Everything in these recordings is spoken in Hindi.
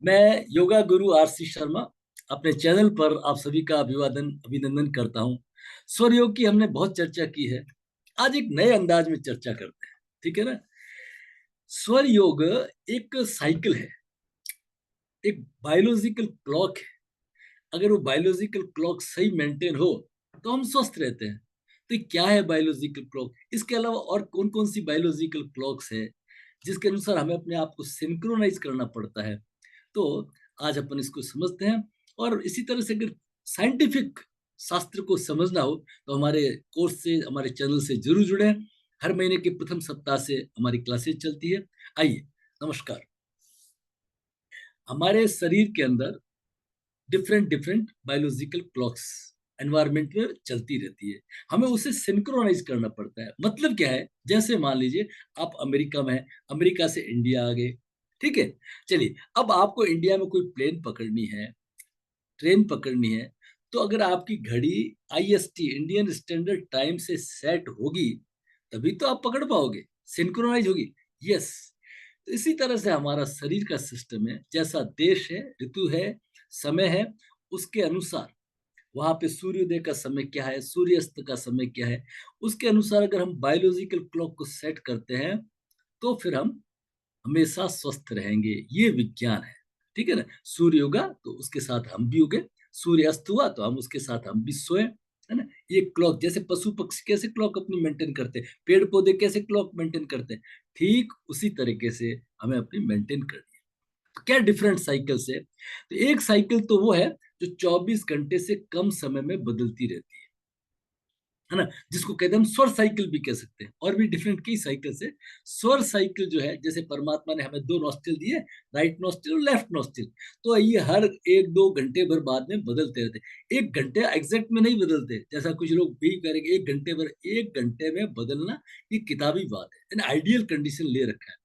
मैं योगा गुरु आरसी शर्मा अपने चैनल पर आप सभी का अभिवादन अभिनंदन करता हूं। स्वर योग की हमने बहुत चर्चा की है। आज एक नए अंदाज में चर्चा करते हैं। ठीक है ना। स्वर योग एक साइकिल है, एक बायोलॉजिकल क्लॉक है। अगर वो बायोलॉजिकल क्लॉक सही मेंटेन हो तो हम स्वस्थ रहते हैं। तो ये क्या है बायोलॉजिकल क्लॉक? इसके अलावा और कौन कौन सी बायोलॉजिकल क्लॉक्स है जिसके अनुसार हमें अपने आप को सिंक्रोनाइज करना पड़ता है? तो आज अपन इसको समझते हैं। और इसी तरह से अगर साइंटिफिक शास्त्र को समझना हो तो हमारे कोर्स से, हमारे चैनल से जरूर जुड़े। हर महीने के प्रथम सप्ताह से हमारी क्लासेस चलती है। आइए, नमस्कार। हमारे शरीर के अंदर different different biological clocks environment में चलती रहती है। हमें उसे सिंक्रोनाइज करना पड़ता है। मतलब क्या है? जैसे मान लीजिए आप अमेरिका में हैं, अमेरिका से इंडिया आ गए। ठीक है। चलिए, अब आपको इंडिया में कोई प्लेन पकड़नी है, ट्रेन पकड़नी है, तो अगर आपकी घड़ी आईएसटी इंडियन स्टैंडर्ड टाइम से सेट होगी तभी तो आप पकड़ पाओगे, सिंक्रोनाइज होगी। यस। तो इसी तरह से हमारा शरीर का सिस्टम है। जैसा देश है, ऋतु है, समय है, उसके अनुसार वहां पे सूर्योदय का समय क्या है, सूर्यास्त का समय क्या है, उसके अनुसार अगर हम बायोलॉजिकल क्लॉक को सेट करते हैं तो फिर हम हमेशा स्वस्थ रहेंगे। ये विज्ञान है। ठीक है ना। सूर्य उगा तो उसके साथ हम भी उगे, सूर्य अस्त हुआ तो हम उसके साथ हम भी सोए, है ना। ये क्लॉक, जैसे पशु पक्षी कैसे क्लॉक अपनी मेंटेन करते हैं, पेड़ पौधे कैसे क्लॉक मेंटेन करते हैं, ठीक उसी तरीके से हमें अपनी मेंटेन करनी है। तो क्या डिफरेंट साइकिल्स है? तो एक साइकिल तो वो है जो 24 घंटे से कम समय में बदलती रहती है ना, जिसको कहते हैं हम स्वर साइकिल भी कह सकते हैं। और भी डिफरेंट कई साइकिल से। स्वर साइकिल जो है, जैसे परमात्मा ने हमें दो नॉस्ट्रिल दिए, राइट नॉस्ट्रिल और लेफ्ट नॉस्ट्रिल, तो ये हर 1-2 घंटे भर बाद में बदलते रहते हैं। 1 घंटे एग्जैक्ट में नहीं बदलते, जैसा कुछ लोग भी करेंगे 1 घंटे भर। 1 घंटे में बदलना ये किताबी बात है, आइडियल कंडीशन ले रखा है।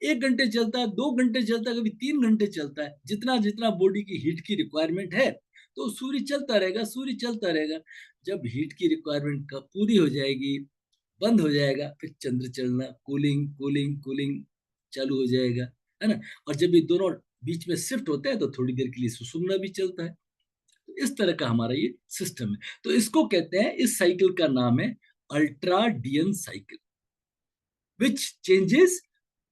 1 घंटे चलता है, 2 घंटे चलता है, कभी 3 घंटे चलता है, जितना जितना बॉडी की हीट की रिक्वायरमेंट है। तो सूर्य चलता रहेगा, सूर्य चलता रहेगा। जब हीट की रिक्वायरमेंट का पूरी हो जाएगी, बंद हो जाएगा, फिर चंद्र चलना, कूलिंग कूलिंग कूलिंग चालू हो जाएगा, है ना। और जब ये दोनों बीच में शिफ्ट होते हैं तो थोड़ी देर के लिए सुषुम्ना भी चलता है। तो इस तरह का हमारा ये सिस्टम है। तो इसको कहते हैं, इस साइकिल का नाम है ultradian cycle, which changes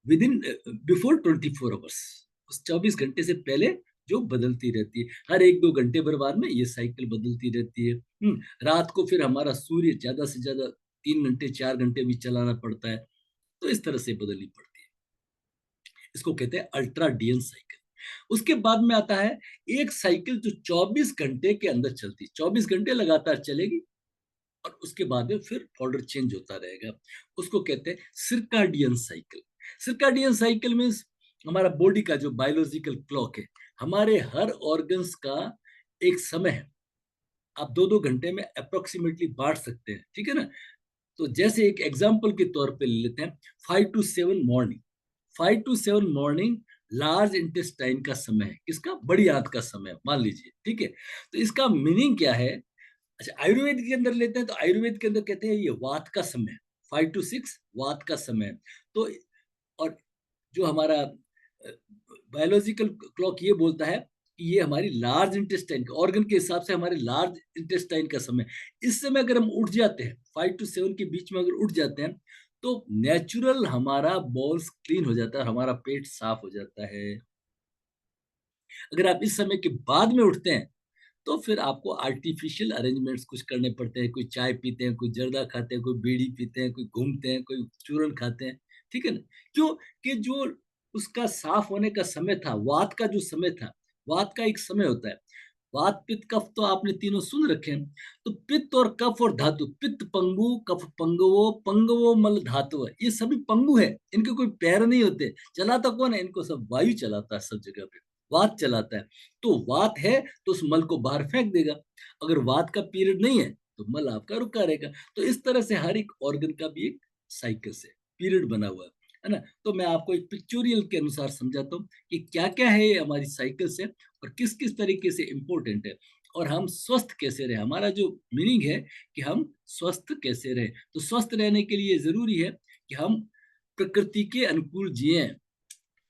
within before 24 hours. उस 24 घंटे से पहले जो बदलती रहती है, हर 1-2 घंटे भर बाद में ये साइकिल बदलती रहती है। रात को फिर हमारा सूर्य ज्यादा से ज्यादा 3 घंटे 4 घंटे भी चलाना पड़ता है। तो इस तरह से बदलनी पड़ती है। इसको कहते हैं अल्ट्रा डीएन साइकिल। उसके बाद में आता है एक साइकिल जो 24 घंटे के अंदर चलती है, 24 घंटे लगातार चलेगी, और उसके बाद में फिर ऑर्डर चेंज होता रहेगा। उसको कहते हैं सिरकाडियन साइकिल। सिरकाडियन साइकिल मीन्स हमारा बॉडी का जो बायोलॉजिकल क्लॉक है, हमारे हर ऑर्गन्स का एक समय है। आप 2-2 घंटे में अप्रोक्सीमेटली बांट सकते हैं। ठीक है ना। तो जैसे एक एग्जाम्पल के तौर पे ले लेते हैं, 5 to 7 morning. 5 to 7 morning large intestine का समय है, किसका? बड़ी आंत का समय है, मान लीजिए। ठीक है। तो इसका मीनिंग क्या है? अच्छा, आयुर्वेद के अंदर लेते हैं तो आयुर्वेद के अंदर कहते हैं ये वात का समय है। 5 to 6 वात का समय है। तो और जो हमारा बायोलॉजिकल क्लॉक ये बोलता है कि ये हमारी लार्ज इंटेस्टाइन का ऑर्गन के हिसाब से हमारे लार्ज इंटेस्टाइन का समय। इस समय अगर हम उठ जाते हैं, 5 to 7 के बीच में अगर उठ जाते हैं, तो नेचुरल हमारा बॉल्स क्लीन हो जाता है, हमारा पेट साफ हो जाता है। अगर आप इस समय के बाद में उठते हैं तो फिर आपको आर्टिफिशियल अरेंजमेंट्स कुछ करने पड़ते हैं। कोई चाय पीते हैं, कोई जर्दा खाते हैं, कोई बीड़ी पीते हैं, कोई घूमते हैं, कोई चूरन खाते हैं। ठीक है ना। क्यों? कि जो उसका साफ होने का समय था, वात का जो समय था, वात का एक समय होता है। वात पित्त कफ तो आपने तीनों सुन रखे हैं। तो पित्त और कफ और धातु, पित्त पंगु, कफ पंगवो, पंगवो मल धातु, ये सभी पंगु है, इनके कोई पैर नहीं होते। चलाता कौन है इनको? सब वायु चलाता है, सब जगह पे वात चलाता है। तो वात है तो उस मल को बाहर फेंक देगा। अगर वात का पीरियड नहीं है तो मल आपका रुका रहेगा। तो इस तरह से हर एक ऑर्गन का भी एक साइकिल से पीरियड बना हुआ है ना। तो मैं आपको एक पिक्चोरियल के अनुसार समझाता हूँ कि क्या क्या है ये हमारी साइकिल से, और किस किस तरीके से इम्पोर्टेंट है, और हम स्वस्थ कैसे रहे। हमारा जो मीनिंग है कि हम स्वस्थ कैसे रहे। तो स्वस्थ रहने के लिए जरूरी है कि हम प्रकृति के अनुकूल जिए।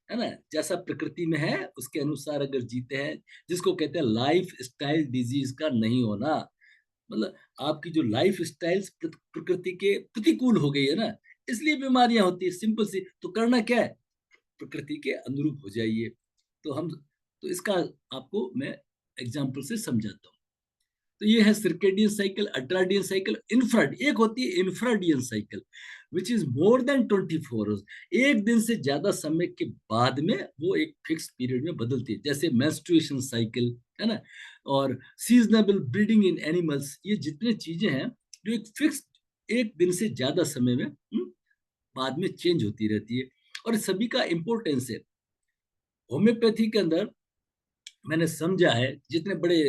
है ना, जैसा प्रकृति में है उसके अनुसार अगर जीते हैं, जिसको कहते हैं लाइफ स्टाइल डिजीज का नहीं होना। मतलब आपकी जो लाइफ स्टाइल प्रकृति के प्रतिकूल हो गई है ना, इसलिए बीमारियां होती है, सिंपल सी। तो करना क्या है, प्रकृति के अनुरूप हो जाइए। तो हम, तो इसका आपको मैं एग्जाम्पल से समझाता हूँ। तो ये है सर्केडियन साइकिल, अल्ट्राडियन साइकिल, इंफ्राड, एक होती है infradian cycle which is more than 24 hours. एक दिन से ज्यादा समय के बाद में वो एक फिक्स पीरियड में बदलती है, जैसे मेंस्ट्रुएशन साइकिल, है ना, और सीजनेबल ब्रीडिंग इन एनिमल्स। ये जितने चीजें हैं जो एक फिक्स एक दिन से ज्यादा समय में बाद में चेंज होती रहती है, और सभी का इंपॉर्टेंस है। होम्योपैथी के अंदर मैंने समझा है, जितने बड़े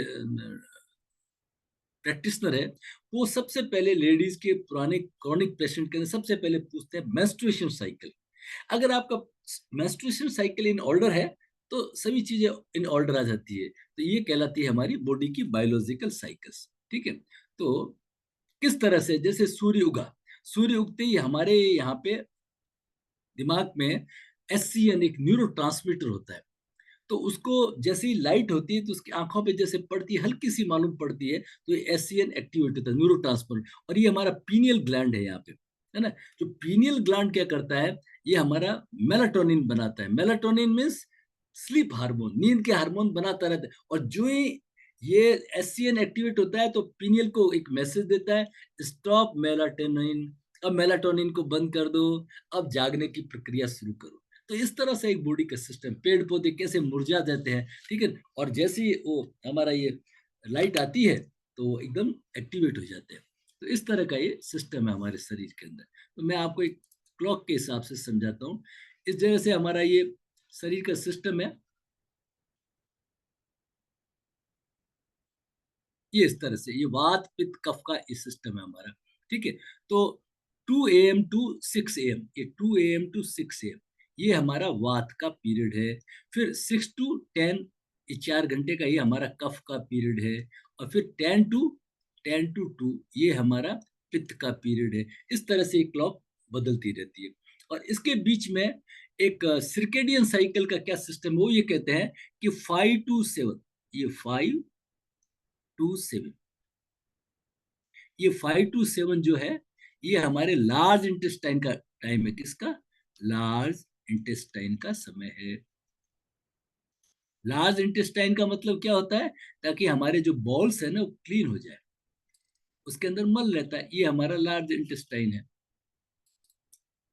प्रैक्टिशनर है, वो सबसे पहले लेडीज के पुराने क्रॉनिक पेशेंट के अंदर सबसे पहले पूछते हैं मेंस्ट्रुएशन साइकिल। अगर आपका मेंस्ट्रुएशन साइकिल इन ऑर्डर है तो सभी चीजें इन ऑर्डर आ जाती है। तो ये कहलाती है हमारी बॉडी की बायोलॉजिकल साइकिल्स। ठीक है। तो किस तरह से, जैसे सूर्य उगा, सूर्य उगते ही हमारे यहाँ पे दिमाग में एससीएन एक न्यूरो होता है। तो उसको जैसे ही लाइट होती है तो उसकी आंखों पे जैसे पड़ती है, हल्की सी मालूम पड़ती है, तो ये एससीएन एक्टिवेट होता है, न्यूरो। और ये हमारा पीनियल ग्लैंड है यहाँ पे, है ना। जो पीनियल ग्लैंड क्या करता है, ये हमारा मेलाटोनिन बनाता है। मेलाटोनिन मीन्स स्लीप हार्मोन, नींद के हार्मोन बनाता रहता है। और जो ही ये एससीएन एक्टिवेट होता है तो पीनियल को एक मैसेज देता है, स्टॉप मेलाटोनिन, अब मेलाटोनिन को बंद कर दो, अब जागने की प्रक्रिया शुरू करो। तो इस तरह से एक बॉडी का सिस्टम, पेड़ पौधे कैसे मुरझा जाते हैं, ठीक है, और जैसे ही वो हमारा ये लाइट आती है तो एकदम एक्टिवेट हो जाते हैं। तो इस तरह का ये सिस्टम है हमारे शरीर के अंदर। तो मैं आपको एक क्लॉक के हिसाब से समझाता हूँ। इस जगह से हमारा ये शरीर का सिस्टम है, ये इस तरह से, ये वात पित्त कफ का ये सिस्टम है हमारा। ठीक है। तो 2 AM टू 6 AM, ये 2 AM टू 6 AM ये हमारा वात का पीरियड है। फिर 6 टू 10, ये 4 घंटे का ये हमारा कफ का पीरियड है। और फिर 10 टू 2 ये हमारा पित्त का पीरियड है। इस तरह से ये क्लॉक बदलती रहती है। और इसके बीच में एक सर्केडियन साइकिल का क्या सिस्टम है, वो ये कहते हैं कि 5 टू 7, ये 5 टू 7, ये 5 टू 7 जो है, ये हमारे लार्ज इंटेस्टाइन का टाइम है। किसका? लार्ज इंटेस्टाइन का समय है। लार्ज इंटेस्टाइन का मतलब क्या होता है, ताकि हमारे जो बॉल्स है ना वो क्लीन हो जाए, उसके अंदर मल रहता है, ये हमारा लार्ज इंटेस्टाइन है।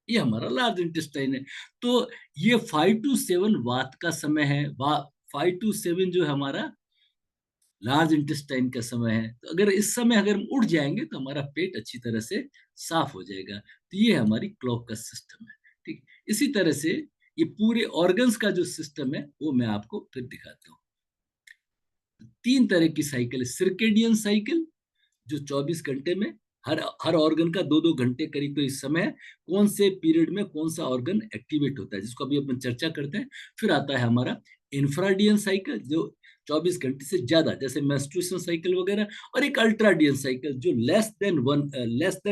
ये हमारा लार्ज इंटेस्टाइन है। तो ये 5 टू 7 वात का समय है। 5 टू 7 जो है हमारा लार्ज इंटेस्टाइन का समय है। तो अगर इस समय अगर हम उठ जाएंगे तो हमारा पेट अच्छी तरह से साफ हो जाएगा। तो ये हमारी क्लॉक का सिस्टम है। ठीक। इसी तरह से ये पूरे ऑर्गन्स का जो सिस्टम है वो मैं आपको फिर दिखाता हूँ। 3 तरह की साइकिल है। सर्केडियन साइकिल जो 24 घंटे में हर हर ऑर्गन का 2-2 घंटे करीब करीब समय है, कौन से पीरियड में कौन सा ऑर्गन एक्टिवेट होता है, जिसको अभी अपन चर्चा करते हैं। फिर आता है हमारा इंफ्राडियन साइकिल जो 24 घंटे से ज्यादा, जैसे मेंस्ट्रुएशन साइकिल वगैरह। और एक अल्ट्राडियन साइकिल जो लेस देन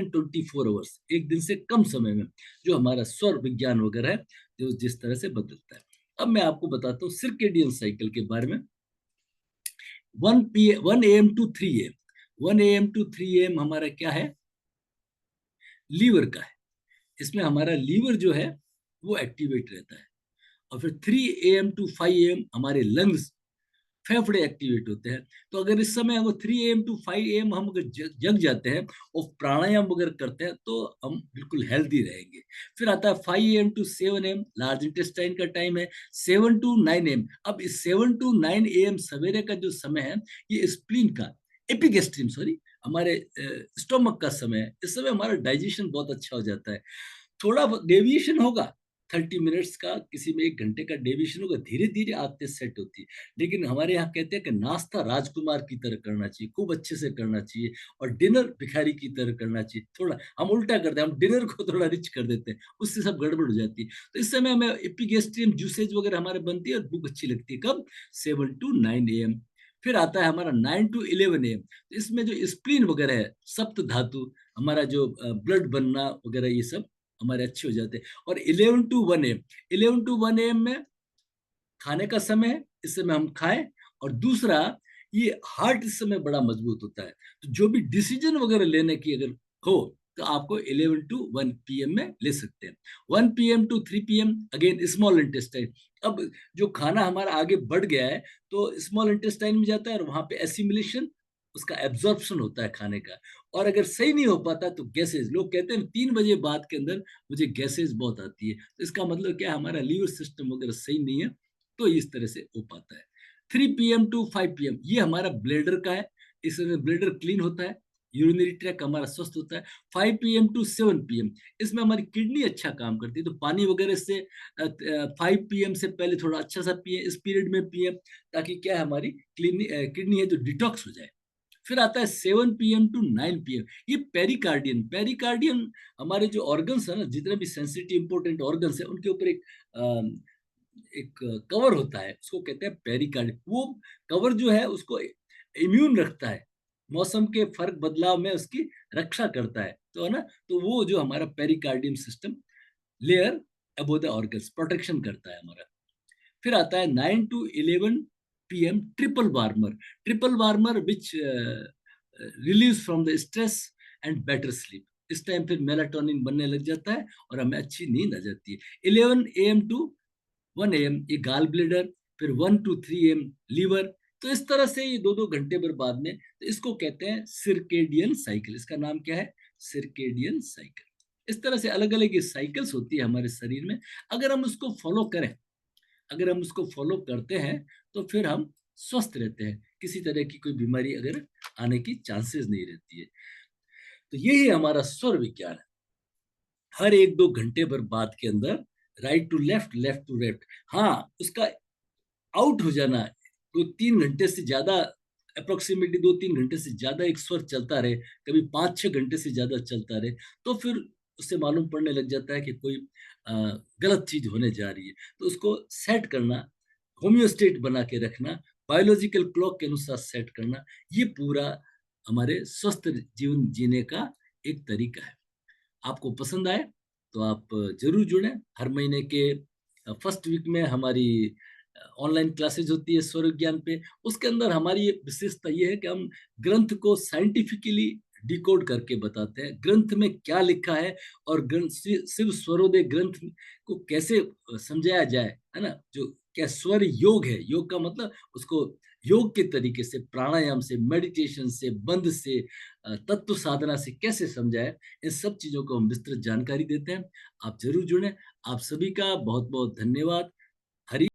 24 आवर्स, एक दिन से कम समय में, जो हमारा सौर विज्ञान वगैरह है, जो जिस तरह से बदलता है। अब मैं आपको बताता हूँ सर्केडियन साइकिल के बारे में। 1 AM to 3 AM, 1 AM to 3 AM हमारा क्या है, लीवर का है। इसमें हमारा लीवर जो है वो एक्टिवेट रहता है। और फिर 3 AM टू 5 AM हमारे लंग्स, फेफड़े एक्टिवेट होते हैं। तो अगर इस समय अगर 3 AM टू 5 AM हम अगर जग जाते हैं और प्राणायाम वगैरह करते हैं तो हम बिल्कुल हेल्दी रहेंगे। फिर आता है 5 AM to 7 AM, large intestine का टाइम है। 7 टू 9 AM, अब इस 7 टू 9 AM सवेरे का जो समय है, ये स्प्लीन का, एपिगेस्ट्रिम सॉरी, हमारे स्टोमक का समय है। इस समय हमारा डाइजेशन बहुत अच्छा हो जाता है। थोड़ा डेविएशन होगा 30 मिनट्स का, किसी में 1 घंटे का डेविएशन होगा, धीरे धीरे आते सेट होती है। लेकिन हमारे यहाँ कहते हैं कि नाश्ता राजकुमार की तरह करना चाहिए, खूब अच्छे से करना चाहिए, और डिनर भिखारी की तरह करना चाहिए। थोड़ा हम उल्टा करते हैं, हम डिनर को थोड़ा रिच कर देते हैं, उससे सब गड़बड़ हो जाती है। तो इस समय हमें एपिगेस्ट्रियम जूसेज वगैरह हमारे बनती है और भूख अच्छी लगती है। कब? 7 टू 9 AM। फिर आता है हमारा 9 टू 11 AM। तो इसमें जो स्प्लीन वगैरह है, सप्त धातु, हमारा जो ब्लड बनना वगैरह, ये सब हमारे अच्छे हो जाते हैं। और 11 टू 1 एम, 11 टू 1 एम में खाने का समय है, इस समय हम खाएं। और दूसरा, ये हार्ट इस समय बड़ा मजबूत होता है, तो जो भी डिसीजन वगैरह लेने की अगर हो तो आपको 11 टू 1 पीएम में ले सकते हैं। 1 PM to 3 PM again small intestine. अब जो खाना हमारा आगे बढ़ गया है तो स्मॉल इंटेस्टाइन में जाता है और वहां पे एसिमिलेशन, उसका एब्जॉर्प्शन होता है खाने का। और अगर सही नहीं हो पाता तो गैसेज, लोग कहते हैं 3 बजे बाद के अंदर मुझे गैसेज बहुत आती है, तो इसका मतलब क्या है, हमारा लीवर सिस्टम वगैरह सही नहीं है, तो इस तरह से हो पाता है। 3 पीएम टू 5 पीएम ये हमारा ब्लेडर का है, इसमें ब्लेडर क्लीन होता है, यूरिनरी ट्रैक हमारा स्वस्थ होता है। 5 पीएम टू 7 पीएम इसमें हमारी किडनी अच्छा काम करती है, तो पानी वगैरह से 5 पीएम से पहले थोड़ा अच्छा सा पिए, इस पीरियड में पिए, ताकि क्या है, हमारी किडनी है जो डिटॉक्स हो जाए। फिर आता है 7 पीएम टू 9 पीएम, ये पेरिकार्डियन। पेरिकार्डियन हमारे जो ऑर्गन्स है ना, जितने भी सेंसिटिव इंपॉर्टेंट ऑर्गन्स है, उनके ऊपर एक कवर होता है, उसको कहते हैं पेरिकार्डियम। वो कवर जो है उसको इम्यून रखता है, मौसम के फर्क बदलाव में उसकी रक्षा करता है, तो है ना। तो वो जो हमारा pericardium system layer above the organs protection करता है हमारा। फिर आता है 9 to 11 PM triple warmer. Triple warmer which release from the stress and better sleep. इस टाइम फिर मेलाटोनिन बनने लग जाता है और हमें अच्छी नींद आ जाती है। 11 AM टू 1 AM ये गाल ब्लेडर, फिर 1 to 3 AM लीवर। तो इस तरह से ये 2-2 घंटे पर बाद में, तो इसको कहते हैं सिरकेडियन साइकिल। इसका नाम क्या है? Circadian cycle. इस तरह से अलग अलग ये साइकिल्स होती है हमारे शरीर में। अगर हम उसको फॉलो करें, अगर हम उसको फॉलो करते हैं, तो फिर हम स्वस्थ रहते हैं, किसी तरह की कोई बीमारी अगर आने की चांसेस नहीं रहती है। तो यही हमारा स्वर विज्ञान है। हर 1-2 घंटे पर बाद के अंदर right to left, left to right, हाँ, उसका आउट हो जाना, 2-3 घंटे से ज्यादा, अप्रोक्सीमेटली 2-3 घंटे से ज्यादा एक स्वर चलता रहे, कभी 5-6 घंटे से ज्यादा चलता रहे, तो फिर उससे मालूम पड़ने लग जाता है कि कोई अ, गलत चीज होने जा रही है। तो उसको सेट करना, होम्योस्टेट बना के रखना, बायोलॉजिकल क्लॉक के अनुसार सेट करना, ये पूरा हमारे स्वस्थ जीवन जीने का एक तरीका है। आपको पसंद आए तो आप जरूर जुड़ें। हर महीने के फर्स्ट वीक में हमारी ऑनलाइन क्लासेज होती है स्वर विज्ञान पे। उसके अंदर हमारी विशेषता ये है कि हम ग्रंथ को साइंटिफिकली डिकोड करके बताते हैं, ग्रंथ में क्या लिखा है, और ग्रंथ शिव स्वरोदय ग्रंथ को कैसे समझाया जाए, है ना। जो क्या स्वर योग है, योग का मतलब उसको योग के तरीके से, प्राणायाम से, मेडिटेशन से, बंध से, तत्व साधना से कैसे समझाए, इन सब चीजों को हम विस्तृत जानकारी देते हैं। आप जरूर जुड़ें। आप सभी का बहुत बहुत धन्यवाद। हरि